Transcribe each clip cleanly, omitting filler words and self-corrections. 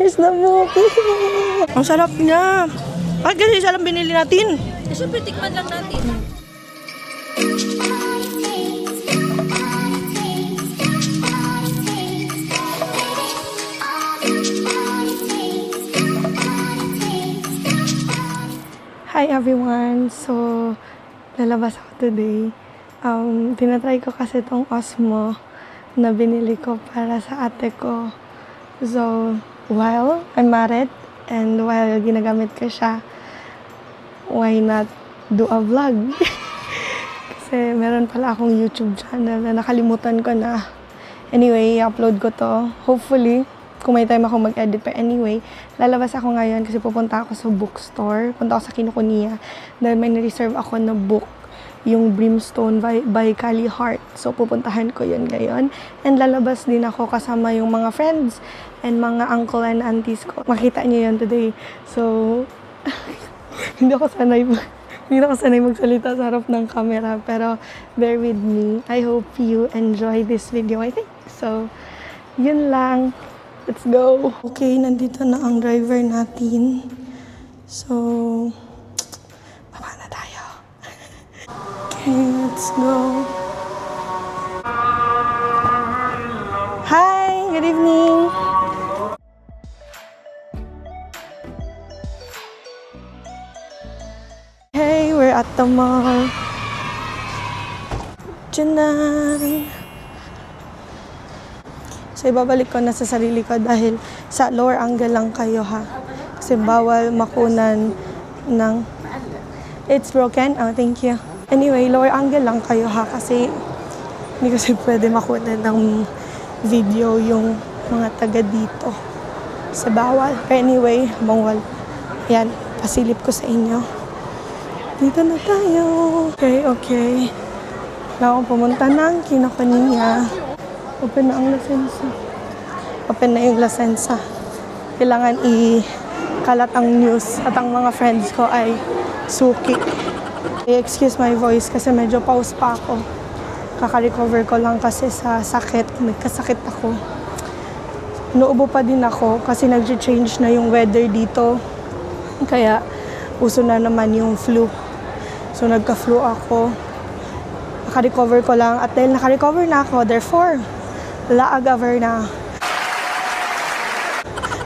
Here's the book. Ang sarap niya. Bakit kasi isa lang binili natin? Siyempre, tikman lang natin. Hi everyone! So, lalabas ako today. Tinatry ko kasi itong Osmo na binili ko para sa ate ko. So, while I'm married and while ginagamit ko siya, why not do a vlog? Kasi meron pala akong YouTube channel na nakalimutan ko na. Anyway, i-upload ko to. Hopefully, kung may time ako mag-edit. But anyway, lalabas ako ngayon kasi pupunta ako sa bookstore. Punta ako sa Kinokuniya dahil may na-reserve ako na book, yung Brimstone by Callie Hart. So, pupuntahan ko yun ngayon. And lalabas din ako kasama yung mga friends and mga uncle and aunties ko. Makita niyo yun today. So, hindi ako sanay magsalita sa harap ng camera. Pero, bear with me. I hope you enjoy this video, I think. So, yun lang. Let's go! Okay, nandito na ang driver natin. So, baba na tayo. Okay, let's go. Hi! Good evening! Hey, we're at the mall. Diyan. So, ibabalik ko na sa sarili ko dahil sa lower angle lang kayo, ha. Kasi bawal makunan ng... It's broken? Oh, thank you. Anyway, lower angle lang kayo, ha. Kasi hindi kasi pwede makunan ng video yung mga taga dito. Sa bawal. Pero anyway, bawal. Yan, pasilip ko sa inyo. Dito na tayo. Okay. Wala akong pumunta ng Kinokuniya. Open na ang lasensa. Open na yung lasensa. Kailangan ikalat ang news at ang mga friends ko ay suki. Excuse my voice kasi medyo pause pa ako. Kaka-recover ko lang kasi sa sakit. Nagkasakit ako. Inuubo pa din ako kasi nag-change na yung weather dito. Kaya uso na naman yung flu. So nagka-flu ako. Naka-recover ko lang. At dahil naka-recover na ako, therefore, laagaver na.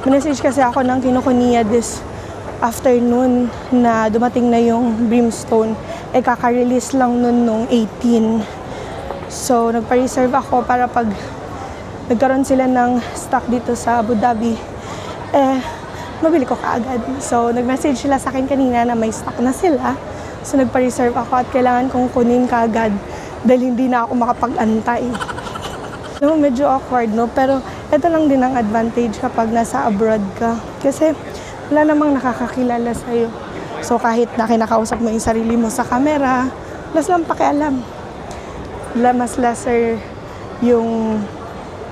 Minessage kasi ako ng Kinokuniya this afternoon na dumating na yung Brimstone. Kaka-release lang nun nung 18. So, nagpa-reserve ako para pag nagkaroon sila ng stock dito sa Abu Dhabi, mabili ko kaagad. So, nag-message sila sa akin kanina na may stock na sila. So, nagpa-reserve ako at kailangan kong kunin kaagad dahil hindi na ako makapag-antay. No, medyo awkward, no? Pero ito lang din ang advantage kapag nasa abroad ka. Kasi wala namang nakakakilala sa'yo. So kahit na kinakausap mo yung sarili mo sa camera, mas lang pakialam. Mas lesser yung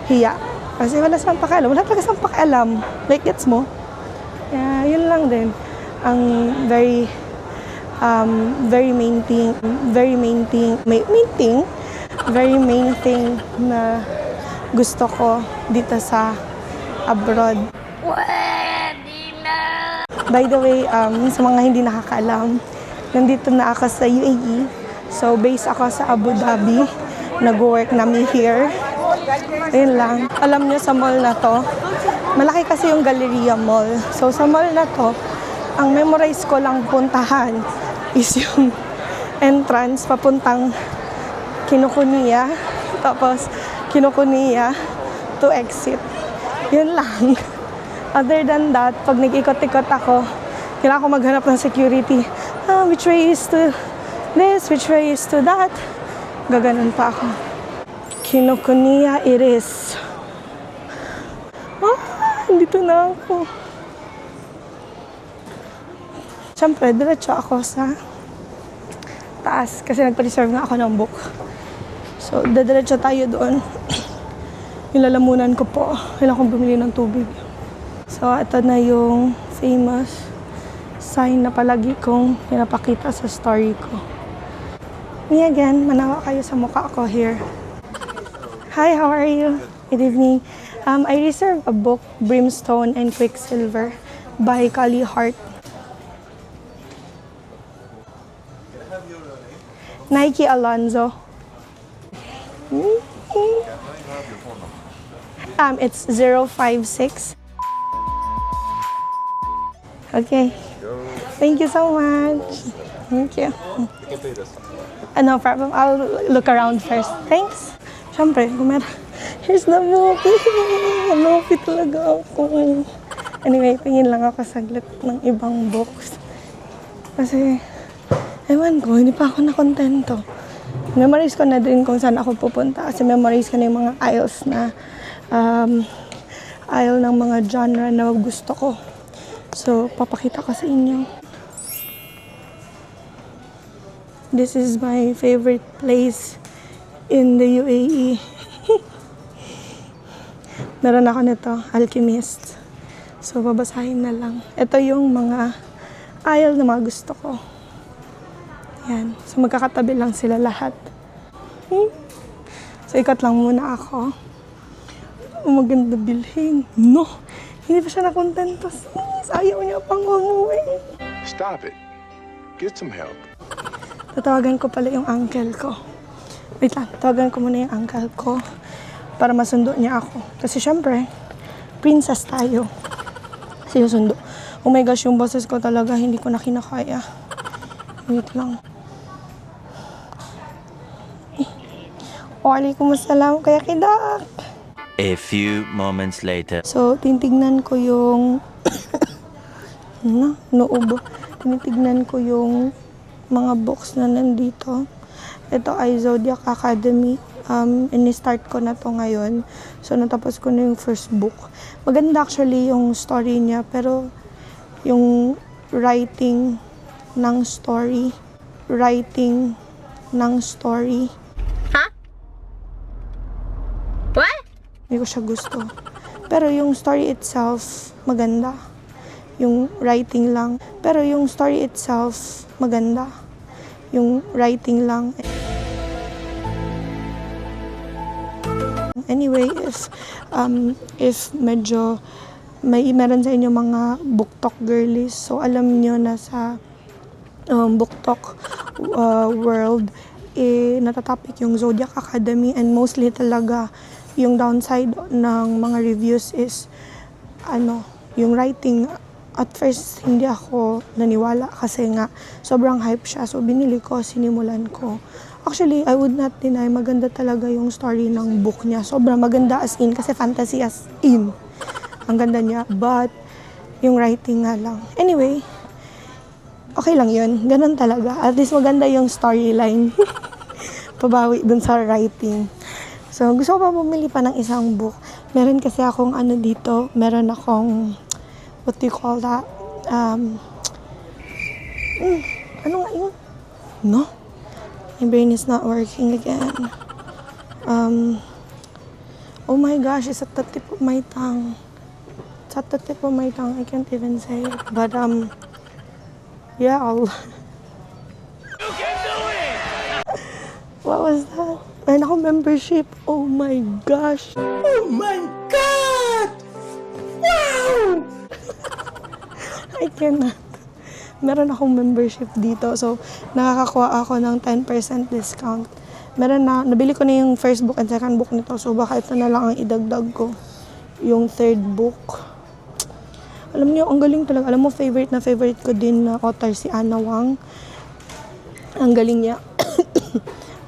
hiya. Kasi wala silang pakialam. Wala talaga silang pakialam. Like, gets mo? Yeah, yun lang din. Ang very main thing na gusto ko dito sa abroad. By the way, sa mga hindi nakakaalam, nandito na ako sa UAE. So, based ako sa Abu Dhabi. Nag-work namin here. Ayun lang. Alam nyo sa mall na to, malaki kasi yung Galleria Mall. So, sa mall na to, ang memorize ko lang puntahan is yung entrance papuntang Kinokuniya. Tapos, Kinokuniya to exit. Yun lang. Other than that, pag nag-ikot-ikot ako, kailangan ko maghanap ng security. Which way is to this? Which way is to that? Gaganon pa ako. Kinokuniya it is. Dito na ako. Siyempre, diretso ako sa taas kasi nagpa-reserve nga ako ng book. So, diretso tayo doon. Yung lalamunan ko po. Kailangan kong bumili ng tubig. So, ito na yung famous sign na palagi kong pinapakita sa story ko. Me again, manawa kayo sa mukha ko here. Hi, how are you? Good evening. I reserved a book, Brimstone and Quicksilver by Kali Hart. Nike Alonzo. It's 056. Okay. Thank you so much. Thank you. No problem. I'll look around first. Thanks. Siyempre, here's the book. Happy talaga ako. Anyway, tingin lang ako saglit ng ibang books. Kasi, ewan ko, hindi pa ako nakontento. Memorize ko na din kung saan ako pupunta. Kasi memorize ko na yung mga aisles na aisle ng mga genre na gusto ko. So, papakita ko sa inyo. This is my favorite place in the UAE. Meron ako nito, Alchemist. So, babasahin na lang. Ito yung mga aisle na mga gusto ko. Yan. So, magkakatabi lang sila lahat. So, ikot lang muna ako. Maganda bilhin. No! Hindi pa siya nakontento. Ayaw niya pang umuwi. Stop it. Get some help. Tatawagan ko pala yung uncle ko. Wait lang, tatawagan ko muna yung uncle ko para masundo niya ako. Kasi syempre, princess tayo. Sinusundo. Oh my gosh, yung boses ko talaga hindi ko na kinakaya. Wait lang. Waalaikumsalam kaya kidak. A few moments later. So, tinitignan ko yung noob. Tinitignan ko yung mga books na nandito. Ito ay Zodiac Academy. Ini-start ko na to ngayon. So, natapos ko na yung first book. Maganda actually yung story niya, pero yung writing ng story, hindi ko siya gusto. Pero yung story itself, maganda. Yung writing lang. Pero yung story itself, maganda. Yung writing lang. Anyway, if medyo meron sa inyo mga BookTok girlies, so alam nyo na sa BookTok world, natatopic yung Zodiac Academy, and mostly talaga yung downside ng mga reviews is yung writing. At first hindi ako naniwala kasi nga sobrang hype siya, so binili ko, sinimulan ko. Actually, I would not deny, maganda talaga yung story ng book niya. Sobrang maganda as in, kasi fantasy as in. Ang ganda niya, but yung writing nga lang. Anyway, okay lang yun, ganun talaga. At least maganda yung storyline. Pabawi dun sa writing. So, gusto ko pa bumili pa ng isang book. Meron kasi akong dito, meron akong, what do you call that? Ano nga yun? No? My brain is not working again. Oh my gosh, it's at the tip of my tongue. It's at the tip of my tongue. I can't even say it. But, yeah, You can do it! What was that? Meron akong membership. Oh my gosh. Oh my God! Wow! I cannot. Meron akong membership dito. So, nakakakuha ako ng 10% discount. Nabili ko na yung first book and second book nito. So, baka ito na lang ang idagdag ko. Yung third book. Alam niyo, ang galing talaga. Alam mo, favorite ko din na author si Ana Wang. Ang galing niya.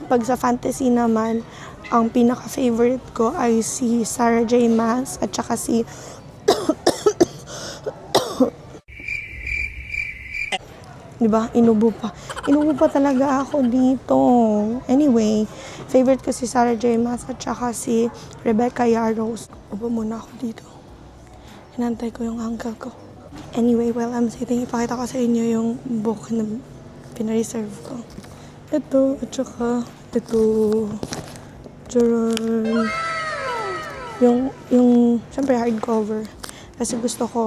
Pag sa fantasy naman, ang pinaka-favorite ko ay si Sarah J. Maas at saka si diba? Inubo pa talaga ako dito. Anyway, favorite ko si Sarah J. Maas at saka si Rebecca Yarros. Upo muna ako dito. Hinantay ko yung uncle ko. Anyway, while I'm sitting, ipakita ko sa inyo yung book na pinareserve ko. Ito, at saka ito. Charon. Yung syempre hardcover. Kasi gusto ko,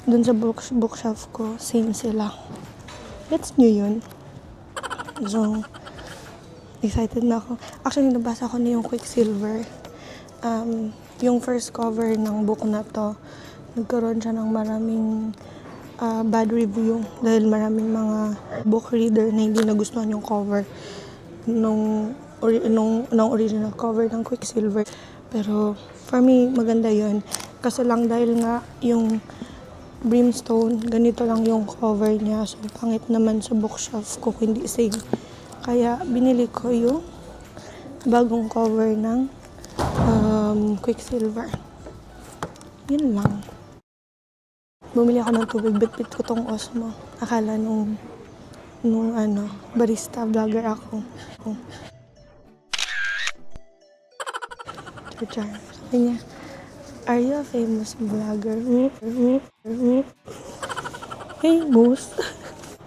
dun sa bookshelf ko, same sila. Gets nyo yun? So, excited na ako. Actually, nabasa ko na yung Quicksilver. yung first cover ng book na to, nagkaroon siya ng maraming bad review dahil maraming mga book reader na hindi nagustuhan yung cover nung original cover ng Quicksilver. Pero for me, maganda yun. Kasi lang dahil nga yung Brimstone, ganito lang yung cover niya. So, pangit naman sa bookshelf ko, hindi same. Kaya, binili ko yung bagong cover ng Quicksilver. Yun lang. Bumili ako ng tubig, bit-bit ko tong Osmo. Akala nung barista, vlogger ako. Char. Sabi niya, are you a famous vlogger? Famous?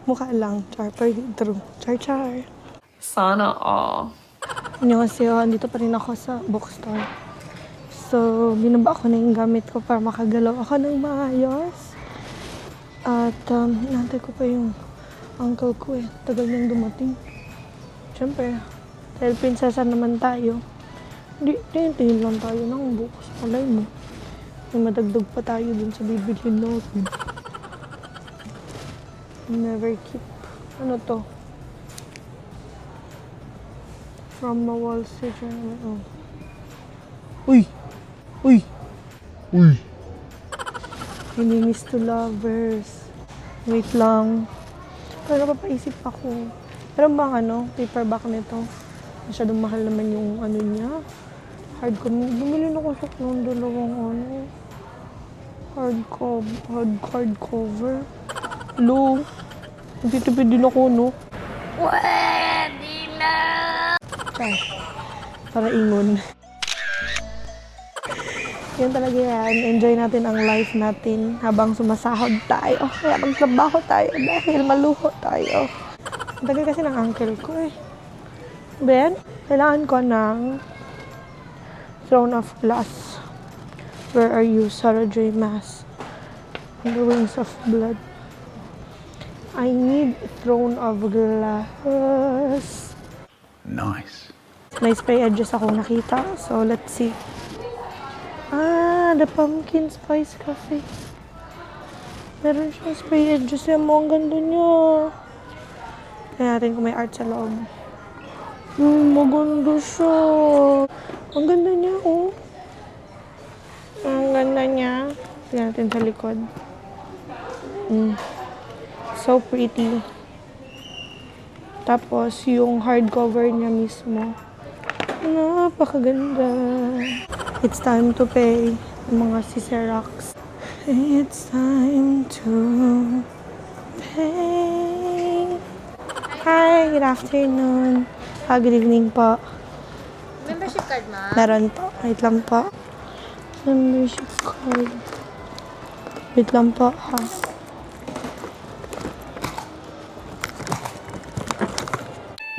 Mukha lang. Char, pero true. Char. Sana all. Annyeonghaseyo, dito pa rin ako sa bookstore. So, binaba ko na yung gamit ko para makagalaw ako ng maayos. At, nantay ko pa yung uncle ko eh. Tagal niyang dumating. Siyempre, dahil prinsesa naman tayo. Tingin lang tayo ng books. Malay mo. May madagdag pa tayo dun sa bibilhin natin. Never keep. Ano to? From a Wall Street Journal. Oh. Uy! Enemies to lovers. Wait lang. Pero napapaisip ako. Pero bang paperback nito? Masyadong mahal naman yung niya. Bumili na ko siya ng dalawang hardcover. Low. Nagtitipid din ako, no? Pwede na! Char. Para ingon. Yan talaga yan. Enjoy natin ang life natin habang sumasahod tayo. Kaya magtrabaho tayo dahil maluho tayo. Ang tagal kasi ng uncle ko eh. Ben, kailangan ko ng Throne of Glass. Where are you, Sarah J. Maas? The Wings of Blood. I need Throne of Glass. Nice. May spray edges akong nakita. So, let's see. The Pumpkin Spice Cafe. Meron siyang spray edges. Yan mo, ang ganda niya. Tignan natin kung may art sa loob. Maganda siya. Ang ganda niya, oh. Ang ganda niya. Tignan natin sa likod. So pretty. Tapos, yung hardcover niya mismo. Napakaganda. It's time to pay. Yung mga Cicerox. It's time to pay. Hi, good afternoon. Good evening po. Membership card, ma? Meron po. Wait lang po. Membership card. Wait lang po, ha.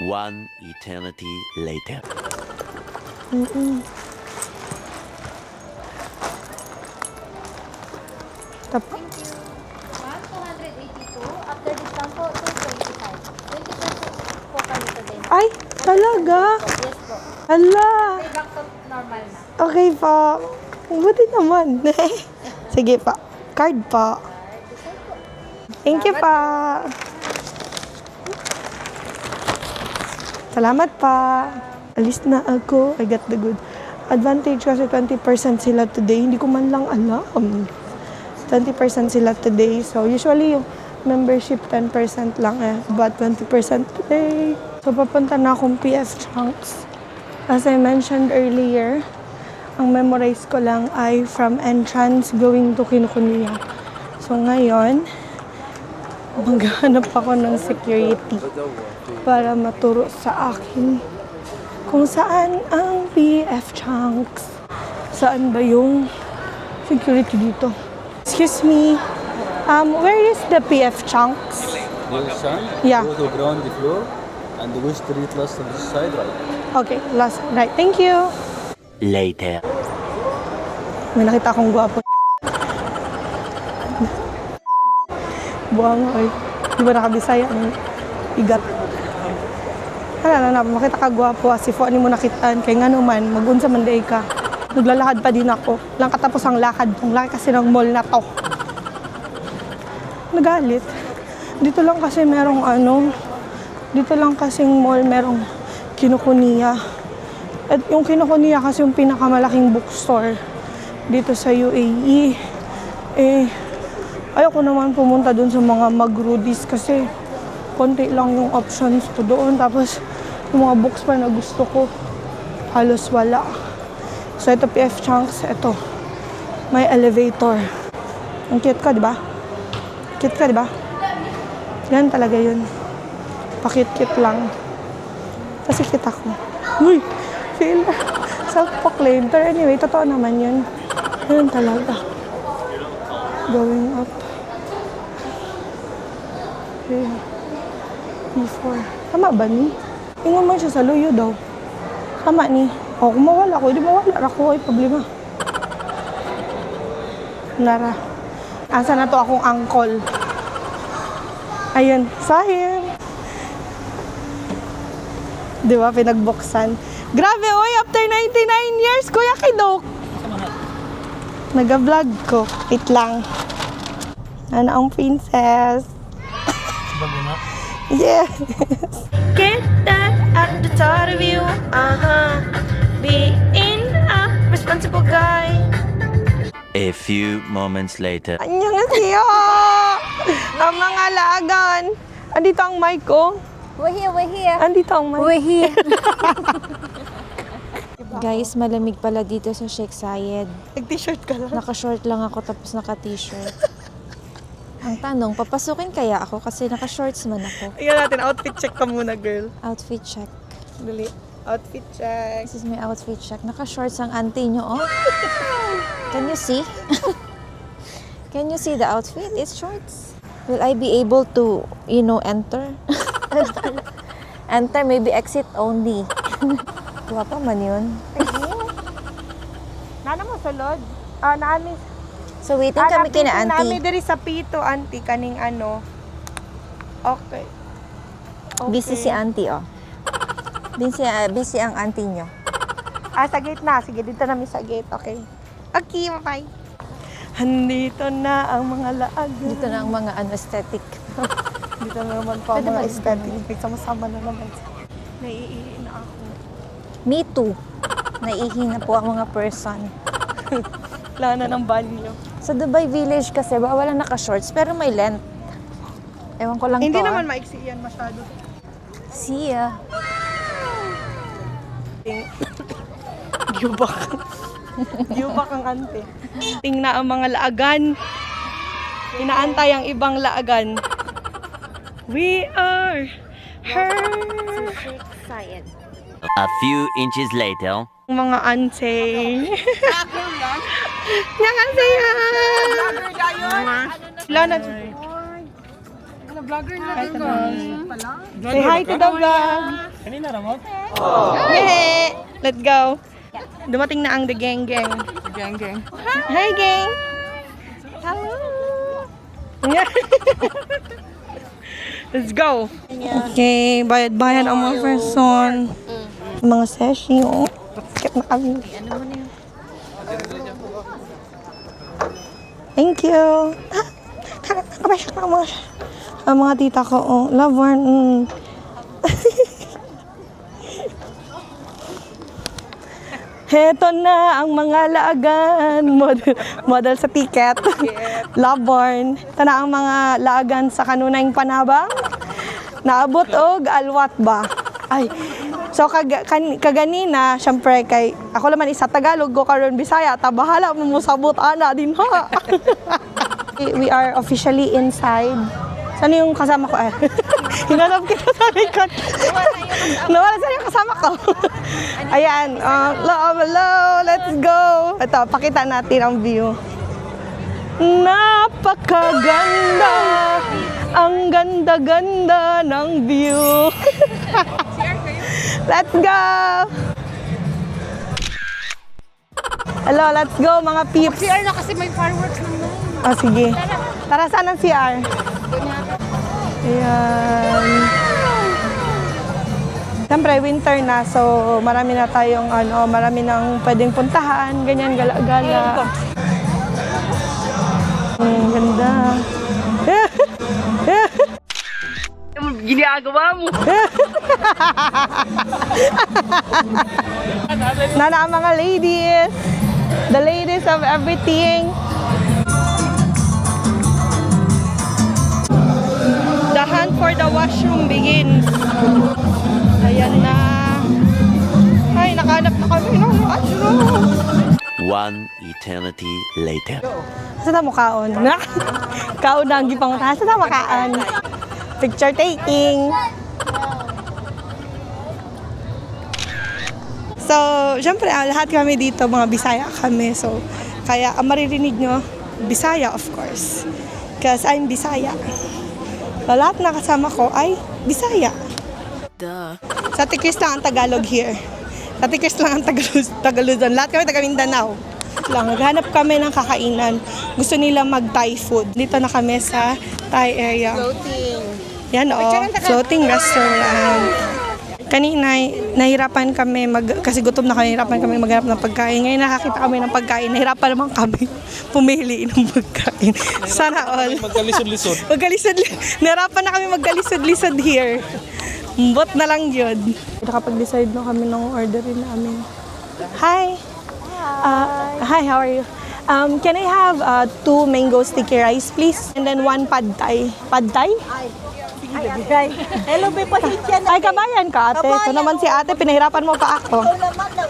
One eternity later. Tapos. Ma'am, 282. After discount po, 225. 20% po kami today. Ay, talaga? Yes po. Hala. Pay back to normal na. Okay po. Buti naman. Sige pa. Card po. Thank you pa. Salamat pa. Alis na ako. I got the good. Advantage kasi 20% sila today. Hindi ko man lang alam. 20% sila today. So, usually yung membership 10% lang eh. But 20% today. So, papunta na akong PF Chunks. As I mentioned earlier, ang memorize ko lang ay from entrance going to Kinokuniya. So, ngayon, maghanap ako ng security para maturo sa akin kung saan ang PF Chunks. Saan ba yung security dito? Excuse me, where is the PF Chunks? This side, Yeah. go to ground floor and go straight last on this side, right? Okay, last, right. Thank you. Later. May nakita akong gwapo. Buwang, oy. Di ba nakabisaya ng igat? Hala na, makita ka gwapo. Si Fo, ni mo nakitaan. Kaya nga naman, mag-unsa man day ka. Naglalakad pa din ako. Lang katapos ang lakad. Ang laki kasi ng mall na to. Nagalit. Dito lang kasi merong dito lang kasing mall merong Kinokuniya. At yung Kinokuniya kasi yung pinakamalaking bookstore dito sa UAE. Ayoko naman pumunta dun sa mga Magrudis kasi konti lang yung options ko doon. Tapos yung mga books pa na gusto ko, halos wala. So ito PF Chang's, ito. May elevator. Ang cute ka, di ba? Cute ka, di ba? Yan talaga yun. Pakit-cute lang. Kasi kita ko. Uy! Feel self-proclaimed. Pero anyway, totoo naman yun. Yun talaga. Going up. Okay. Before. Tama ba ni? Ingon man siya sa luyo daw. Tama ni. O, kung mawala ko, di mawala ako. Ay, problema. Nara. Asa na to akong angkol. Ayun. Sahim. Di ba, pinagbuksan. Grabe, oy, after 99 years, Kuya Kidok. Nag-vlog ko. Wait lang. Ano ang princess? Bago na. Yes. Get that at the thought of you. Being a responsible guy. A few moments later. Annyeonghaseyo! Ang mga laagan. Andito ang mic ko. We're here. Andito ang mic. We're here. Guys, malamig pala dito sa Sheikh Zayed. Nag-t-shirt ka lang. Naka-short lang ako tapos naka-t-shirt. Ang tanong, papasukin kaya ako kasi naka-shorts man ako. Tingnan natin, outfit check ka muna, girl. Outfit check. Dali. Outfit check. This is my outfit check. Naka-shorts ang auntie nyo, oh. Can you see? Can you see the outfit? It's shorts. Will I be able to, enter? Enter, maybe exit only. Guwapa man yun. Nana mo sulod? Naami. So, waiting kami kina Naami auntie. diri sa pito, auntie, kaning ano. Okay. Busy si auntie, oh. Busy ang auntie nyo. Sa gate na. Sige, dito namin sa gate. Okay. Okay, bye. Handito na ang mga laag. Dito na ang mga aesthetic. Dito na naman po ang Pwede mga ba aesthetic. May sama-sama na naman. Naiihi na ako. Me too. Naihi na po ang mga person. Wala na ng banyo. Sa Dubai Village kasi, bawal na naka-shorts, pero may length. Ewan ko lang Hindi to, naman maiksi yan masyado. See ya. Giyubak. Giyubak ang ante. Tingna ang mga laagan. Inaantay ang ibang laagan. We are her. A few inches later. Mga ante. Yang ante yan. Wala na. Vlogger na rin Say hi to the vlog. Kanina ramot? Yeah. Let's go. Dumating na ang the gang gang. Gang. Hi gang. Hello. Let's go. Okay, bayad-bayad ang mga person. Mga seshi, oh. Skip na kami. Thank you. Kapay siya na ang mga tita ko, oh. Love one. Heto na ang mga laagan. Model sa ticket. Loveborn. Ito na ang mga laagan sa kanunayng panabang. Naabot og alwat ba? Ay. So kaganina, syempre kay ako naman isa Tagalog go karon Bisaya, ta bahala mo musabot ana din ha. We are officially inside. Saan yung kasama ko? Hinanap kita sa likod. Nawala saan yung kasama ko? Ayan. Hello, let's go. Ito, pakita natin ang view. Napakaganda. Ang ganda-ganda ng view. Let's go. Hello, let's go mga peeps. CR na kasi may fireworks naman. Sige. Tara, saan ang CR? Ayan. Siyempre, winter na, so marami na tayong marami nang pwedeng puntahan, ganyan, gala-gala. Ganda. Ginagawa mo. Nana ang mga ladies. The ladies of everything. The hunt for the washroom begins. Ayan na. Ay, nakahanap na kami ng washroom. One eternity later. Saan mo kaon? Kaon na ang gipang taas. Saan mo kaon? Picture taking. So, syempre, lahat kami dito, mga Bisaya kami. So, kaya ang maririnig nyo, Bisaya, of course. Because I'm Bisaya. So, lahat na kasama ko ay Bisaya. Duh. Sa Tikis lang ang Tagalog here. Sa Tikis lang ang Tagaluzon. Lahat kami taga Mindanao. Lang, naghanap kami ng kakainan. Gusto nila mag-Thai food. Dito na kami sa Thai area. Floating. Yan floating restaurant. Kanina, nahirapan kami, kasi gutom na kami, nahirapan kami maghanap ng pagkain. Ngayon nakakita kami ng pagkain, nahirapan naman kami pumili ng pagkain. Sana all. Magkalisod-lisod. Nahirapan na kami magkalisod-lisod here. Bot na lang yun. Nakapag-decide na kami ng orderin namin. Hi! Hi, how are you? Can I have 2 mango sticky rice, please? And then 1 pad thai. Pad thai? Hello, may pasensya na. Ay, kabayan ka, ate. Ito naman si ate, pinahirapan mo pa ako.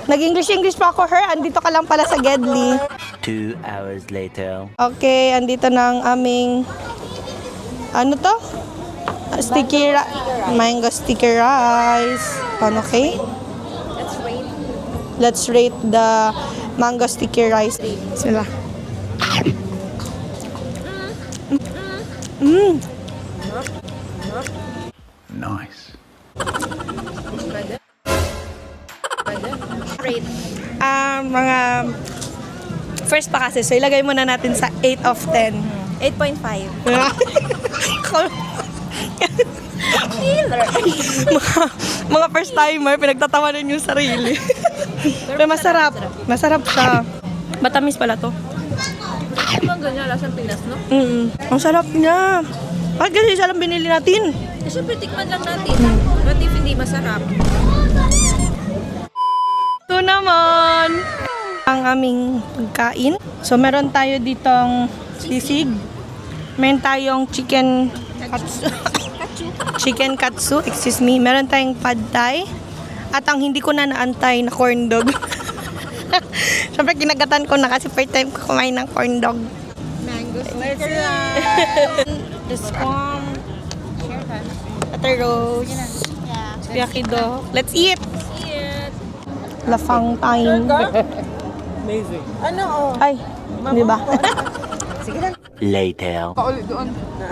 Nag-English pa ako, andito ka lang pala sa Gedli. 2 hours later. Okay, andito na ang aming, ano to? Mango sticky rice. Okay? Let's rate the mango sticky rice. Bismillah. Nice. Mga first pa kasi, so ilagay muna natin sa 8 of 10. 8.5. mga first timer, pinagtatawanan yung sarili. Pero masarap. Masarap siya. Matamis pala to. Ang ganyan, lasang Pinas, no? Ang sarap niya. Bakit kasi isa lang binili natin? Eh, syempre, tikman lang natin. What if hindi masarap? Ito naman ang aming pagkain. So, meron tayo ditong sisig. Meron tayong chicken katsu, excuse me. Meron tayong pad thai. At ang hindi ko na naantay na corn dog. Siyempre, kinagatan ko na kasi first time ko kumain ng corn dog. Mango The scum. Butter roast. Yakido. Let's eat! Lafang time. Amazing. Ay, di ba? Later.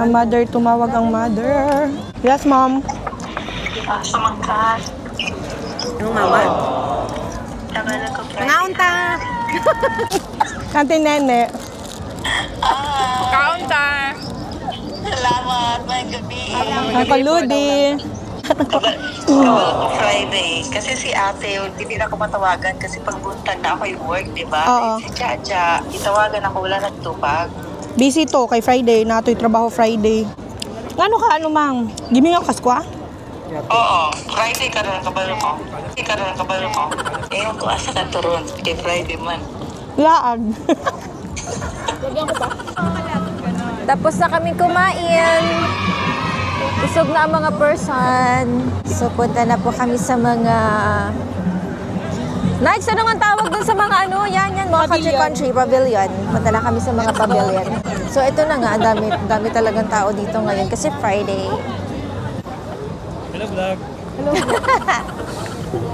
Ang mother, tumawag ang mother. Yes, mom. Nangaunta! Ate Nene. Counter! Salamat, may gabi. Uncle Ludi. Kawal ko Friday. Kasi si ate, hindi na ako matawagan kasi pagbuntag na ako yung work, di ba? Oo. Si Chacha, itawagan ako, wala nagtupag. Busy to kay Friday. Nato'y trabaho Friday. Ano ka, mang? Gimingaw kaskwa? Oo, Friday ka rin kabalo ko. Ewan ko, asa ka turon? Kay Friday man. Laag. Tapos na kami kumain. Busog na ang mga person. So, punta na po kami sa mga... Nice, ano nga tawag dun sa mga ano? Yan, mga country pavilion. Punta na kami sa mga pavilion. So, ito na nga, dami talagang tao dito ngayon kasi Friday. Hello, vlog.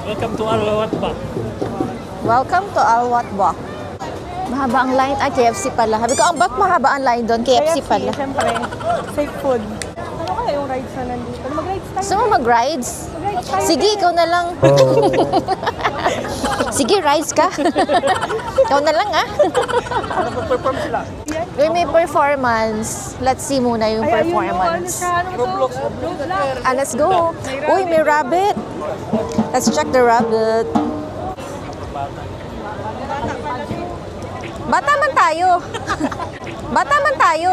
Welcome to our Watbak. Welcome to Alwat Bok. Mahaba ang line. Ay, KFC pala. Sabi ko, ba't mahaba ang line doon? KFC pala. Siyempre. Safe food. Ano kaya yung rides na nandito? Mag-rides tayo. Gusto mo mag-rides? Mag-rides Sige, ikaw na lang. Sige, rise ka. Ikaw na lang, ah. Uy, may performance. Let's see muna yung performance. Ah, let's go. Uy, may rabbit. Let's check the rabbit. Bata man tayo. Bata man tayo.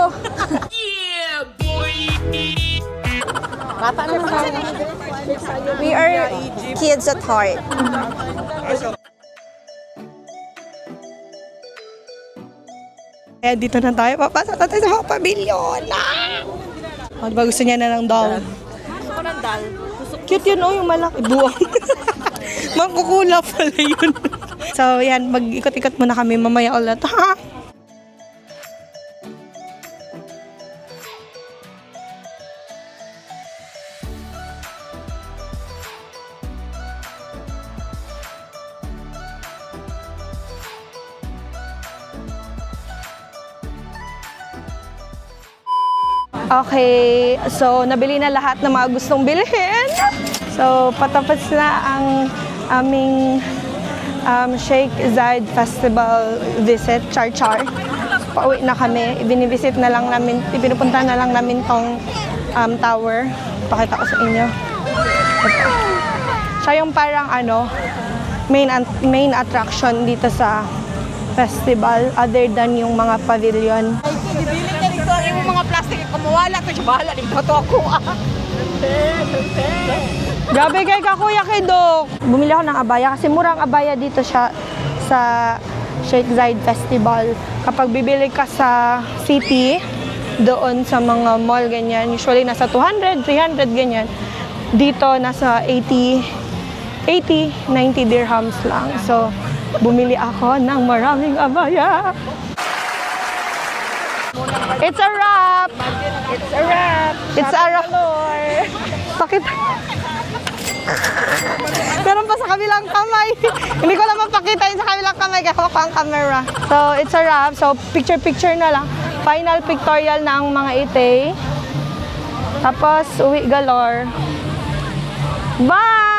Bata naman tayo. We are kids at heart. Kaya dito na tayo, papasok na tayo sa mga pavilion. O, diba gusto niya na ng doll? Cute yun, oh, yung malaki. Buwang. Magkukula pala yun. So, yan, mag-ikot-ikot muna kami mamaya ulit. Ha? Okay, so nabili na lahat ng mga gustong bilhin. So patapos na ang aming Sheikh Zayed Festival visit, Char. Pauwi na kami. Ibinivisit na lang namin, pinupunta na lang namin tong tower. Pakita ko sa inyo. Ito. Siya yung parang main attraction dito sa festival other than yung mga pavilion. Yung mga plastic, kumawala ko siya, bahala dito ako. Grabe kay Kuya Kidok. Bumili ako ng abaya kasi murang abaya dito siya sa Sheikh Zayed Festival. Kapag bibili ka sa city, doon sa mga mall ganyan, usually nasa 200, 300 ganyan. Dito nasa 80, 90 dirhams lang. So, bumili ako ng maraming abaya. It's a wrap! It's a wrap. It's a wrap. Bakit? Meron pa sa kabilang kamay. Hindi ko lang mapakita yun sa kabilang kamay kaya hawak ko ang camera. So, it's a wrap. So, picture-picture na lang. Final pictorial na ang mga ite. Tapos, uwi galore. Bye!